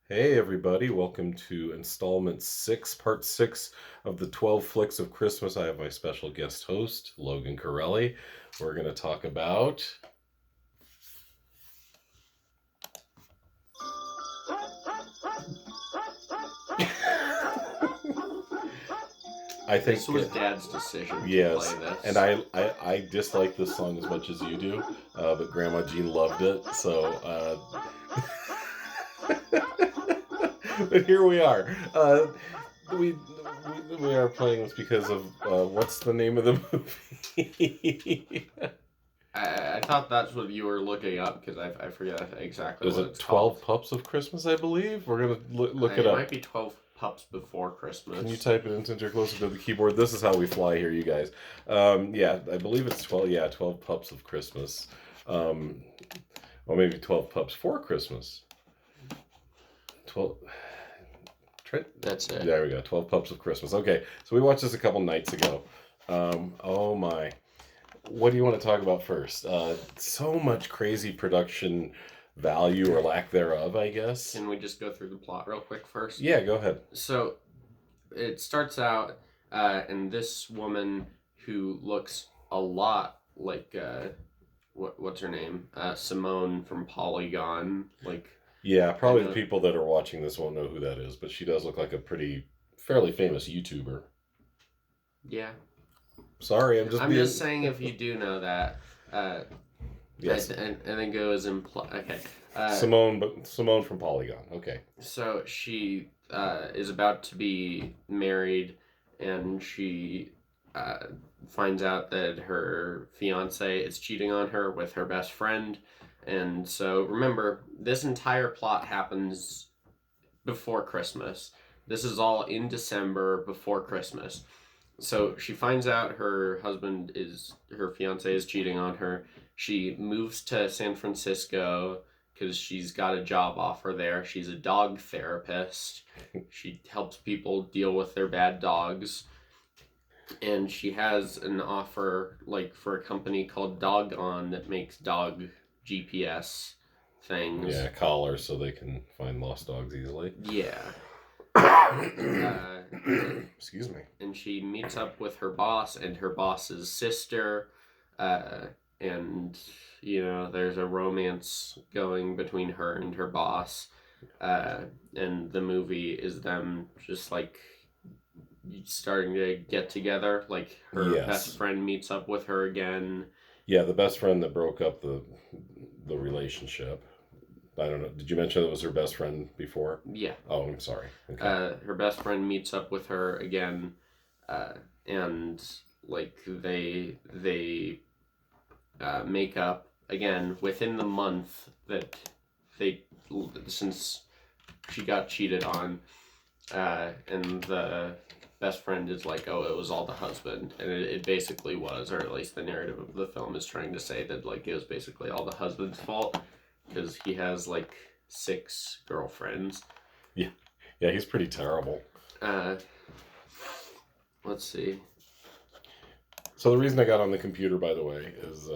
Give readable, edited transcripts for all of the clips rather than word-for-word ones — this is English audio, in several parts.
Hey everybody, welcome to installment 6, part 6 of the 12 Flicks of Christmas. I have my special guest host, Logan Corelli. We're going to talk about... I think... This was Dad's decision to yes, play this. and I dislike this song as much as you do, but Grandma Jean loved it, so... but here we are. We are playing this because of what's the name of the movie? I thought that's what you were looking up because I forget exactly Is what it it's 12 called. Pups of Christmas? I believe we're gonna look it It up. might be 12 Pups Before Christmas. Can you type it in since you're closer to the keyboard? This is how we fly here, you guys. Yeah, I believe it's 12. Yeah, 12 Pups of Christmas. Or maybe 12 Pups for Christmas. 12. That's it. There we go. 12 Pups of Christmas. Okay, so we watched this a couple nights ago. Oh my. What do you want to talk about first? So much crazy production value or lack thereof, I guess. Can we just go through the plot real quick first? Yeah, go ahead. So it starts out, and this woman who looks a lot like what's her name? Simone from Polygon. Yeah, probably the people that are watching this won't know who that is, but she does look like a fairly famous YouTuber. Yeah. Sorry, I'm just saying if you do know that. Yes. And then goes okay. Simone from Polygon. Okay. So she is about to be married, and she finds out that her fiance is cheating on her with her best friend. And so remember, this entire plot happens before Christmas. This is all in December before Christmas. So she finds out her fiance is cheating on her. She moves to San Francisco because she's got a job offer there. She's a dog therapist. She helps people deal with their bad dogs. And she has an offer for a company called Doggone that makes dog GPS things. Yeah, collars so they can find lost dogs easily. Yeah. Excuse me. And she meets up with her boss and her boss's sister, and there's a romance going between her and her boss, and the movie is them just starting to get together. Her best friend meets up with her again. Yeah, the best friend that broke up the relationship. I don't know. Did you mention it was her best friend before? Yeah. Oh, I'm sorry. Okay. Her best friend meets up with her again, and they make up again within the month that since she got cheated on, and the best friend is like, oh, it was all the husband, and it basically was, or at least the narrative of the film is trying to say that it was basically all the husband's fault because he has 6 girlfriends. Yeah, he's pretty terrible. Let's see. So the reason I got on the computer, by the way, is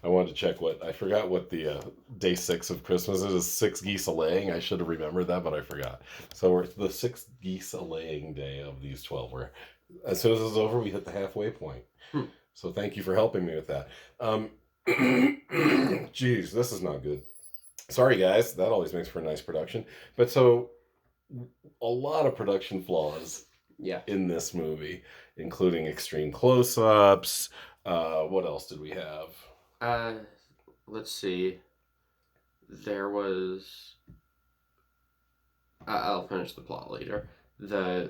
I wanted to check I forgot what the day 6 of Christmas is. 6 geese a laying. I should have remembered that, but I forgot. So we're the 6th geese a laying day of these 12. Where as soon as it's over, we hit the halfway point. So thank you for helping me with that. Geez, this is not good. Sorry, guys. That always makes for a nice production. But so a lot of production flaws. Yeah. In this movie, including extreme close-ups. What else did we have? Let's see. There was. I'll finish the plot later. I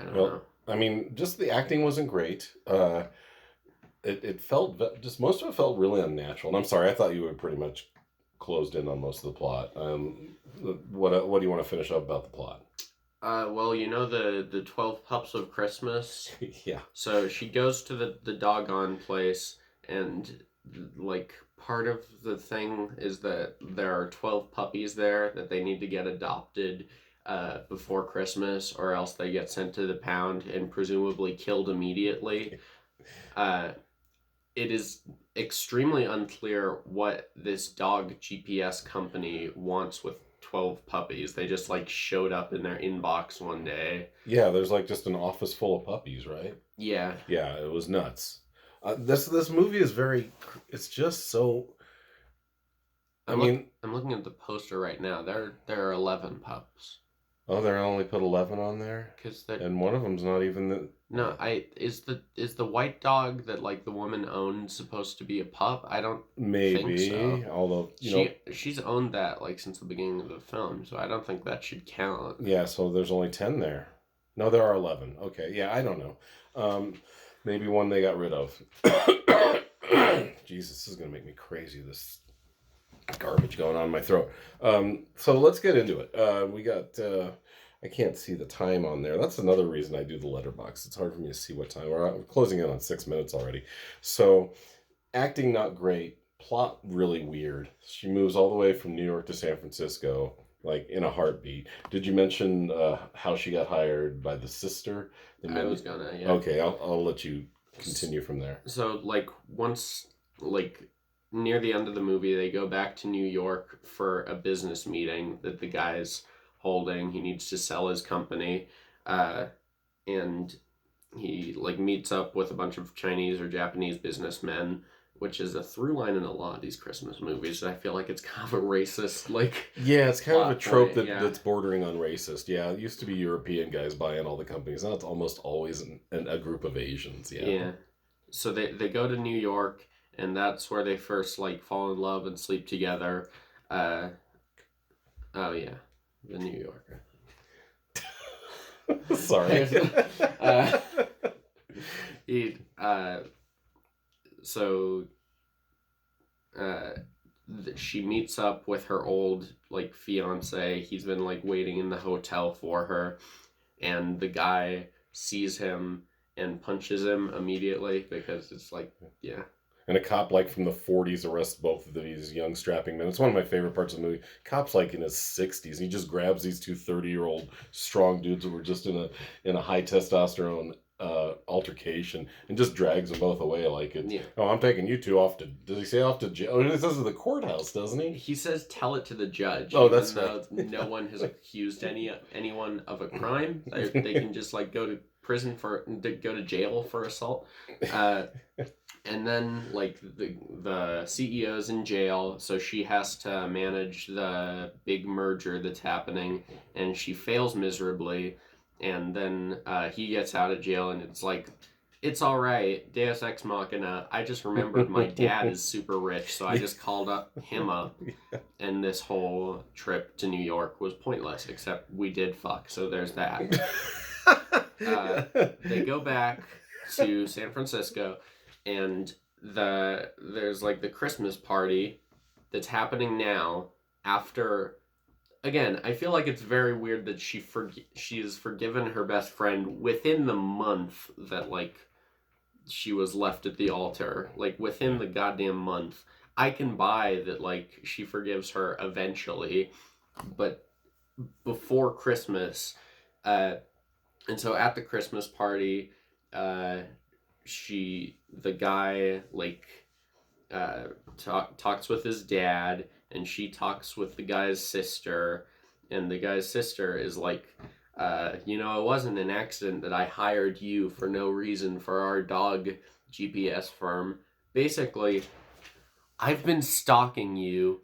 don't know. I mean, just the acting wasn't great. It felt most of it felt really unnatural. And I'm sorry, I thought you were pretty much closed in on most of the plot. What do you want to finish up about the plot? Well, the 12 Pups of Christmas. Yeah. So she goes to the doggone place, and part of the thing is that there are 12 puppies there that they need to get adopted before Christmas, or else they get sent to the pound and presumably killed immediately. it is extremely unclear what this dog GPS company wants with 12 puppies. They just like showed up in their inbox one day. Yeah, there's like just an office full of puppies, right? Yeah. Yeah, it was nuts. This movie is very. It's just so. I mean, I'm looking at the poster right now. There are 11 pups. oh, they only put 11 on there, Cuz that and one of them's not even the. no, I is the white dog that like the woman owned supposed to be a pup? I don't think so. Maybe, although She's owned that like since the beginning of the film, so I don't think that should count. yeah. So there's only 10 there. No, there are 11. Okay, yeah, I don't know. Um, maybe one they got rid of. Jesus, this is gonna make me crazy. This garbage going on in my throat. So let's get into it. We got. I can't see the time on there. That's another reason I do the letterbox. It's hard for me to see what time. We're closing in on 6 minutes already. So, acting not great. Plot really weird. She moves all the way from New York to San Francisco, like in a heartbeat. Did you mention how she got hired by the sister? I was gonna, yeah. Okay, I'll let you continue from there. So like once like near the end of the movie, they go back to New York for a business meeting that the guy's holding. He needs to sell his company, and he like meets up with a bunch of Chinese or Japanese businessmen, which is a through line in a lot of these Christmas movies. I feel like it's kind of a racist, like yeah, it's kind of a trope point, yeah. that's bordering on racist. Yeah, it used to be European guys buying all the companies. Now it's almost always a group of Asians. Yeah. Yeah. So they go to New York, and that's where they first like fall in love and sleep together. Oh yeah, the New Yorker. Sorry. He so she meets up with her old like fiance. He's been like waiting in the hotel for her, and the guy sees him and punches him immediately because it's like, yeah. And a cop like from the 40s arrests both of these young strapping men. It's one of my favorite parts of the movie. Cop's like in his 60s. He just grabs these two 30-year-old strong dudes who were just in a high testosterone altercation and just drags them both away like it. Yeah. Oh, I'm taking you two off to. Does he say off to jail? Oh, he says to the courthouse, doesn't he? He says, "Tell it to the judge." Oh, that's right. No one has accused anyone of a crime. They can just like go to prison go to jail for assault. And then like the CEO's in jail, so she has to manage the big merger that's happening, and she fails miserably. And then he gets out of jail, and it's like, it's all right, Deus Ex Machina. I just remembered my dad is super rich, so I just called him up, and this whole trip to New York was pointless, except we did fuck, so there's that. They go back to San Francisco, and there's like the Christmas party that's happening now after. Again, I feel like it's very weird that she's forgiven her best friend within the month that like she was left at the altar. Like within the goddamn month, I can buy that like she forgives her eventually, but before Christmas, and so at the Christmas party, the guy like talks with his dad, and she talks with the guy's sister, and the guy's sister is like, it wasn't an accident that I hired you for no reason for our dog GPS firm. Basically, I've been stalking you.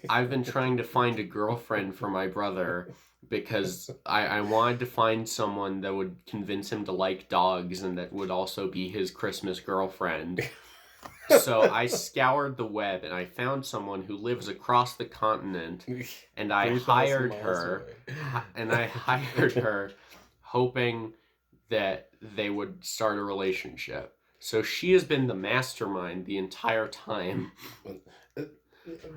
I've been trying to find a girlfriend for my brother because I wanted to find someone that would convince him to like dogs and that would also be his Christmas girlfriend. So I scoured the web and I found someone who lives across the continent, and I hired her. And I hired her hoping that they would start a relationship. So she has been the mastermind the entire time.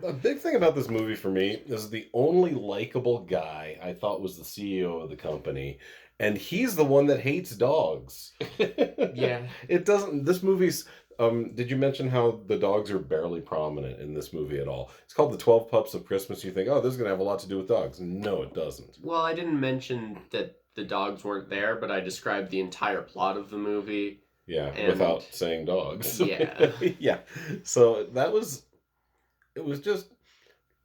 A big thing about this movie for me is the only likable guy I thought was the CEO of the company, and he's the one that hates dogs. Yeah. It doesn't. This movie's. Did you mention how the dogs are barely prominent in this movie at all? It's called The 12 Pups of Christmas. You think, oh, this is going to have a lot to do with dogs. No, it doesn't. Well, I didn't mention that the dogs weren't there, but I described the entire plot of the movie. Yeah, And without saying dogs. yeah, Yeah. So it was just,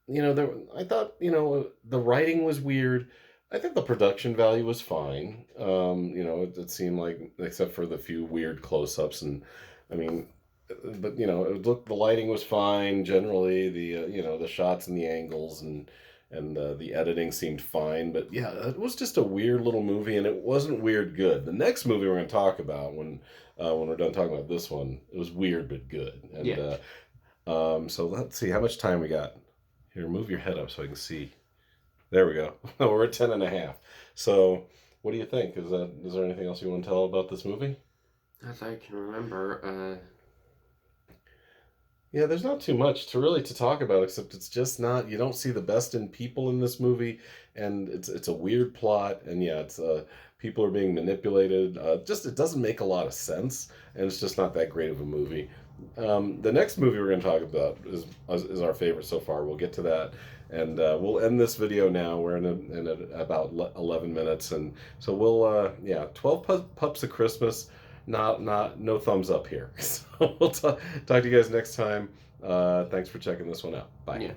I thought, the writing was weird. I think the production value was fine. It seemed like, except for the few weird close-ups, and I mean, but it looked, the lighting was fine generally. The shots and the angles and the editing seemed fine. But yeah, it was just a weird little movie, and it wasn't weird good. The next movie we're going to talk about, when we're done talking about this one, it was weird but good. And yeah. so let's see how much time we got. Here, move your head up so I can see. There we go. We're at 10 and a half. So what do you think? Is there anything else you want to tell about this movie? As I can remember, Yeah, there's not too much to talk about, except it's just not, you don't see the best in people in this movie, and it's a weird plot, and yeah, it's people are being manipulated. Just, it doesn't make a lot of sense, and it's just not that great of a movie. The next movie we're going to talk about is our favorite so far. We'll get to that, and we'll end this video now. We're in about 11 minutes, and so we'll 12 Pups of Christmas. Not no thumbs up here. So we'll talk to you guys next time. Thanks for checking this one out. Bye. yeah.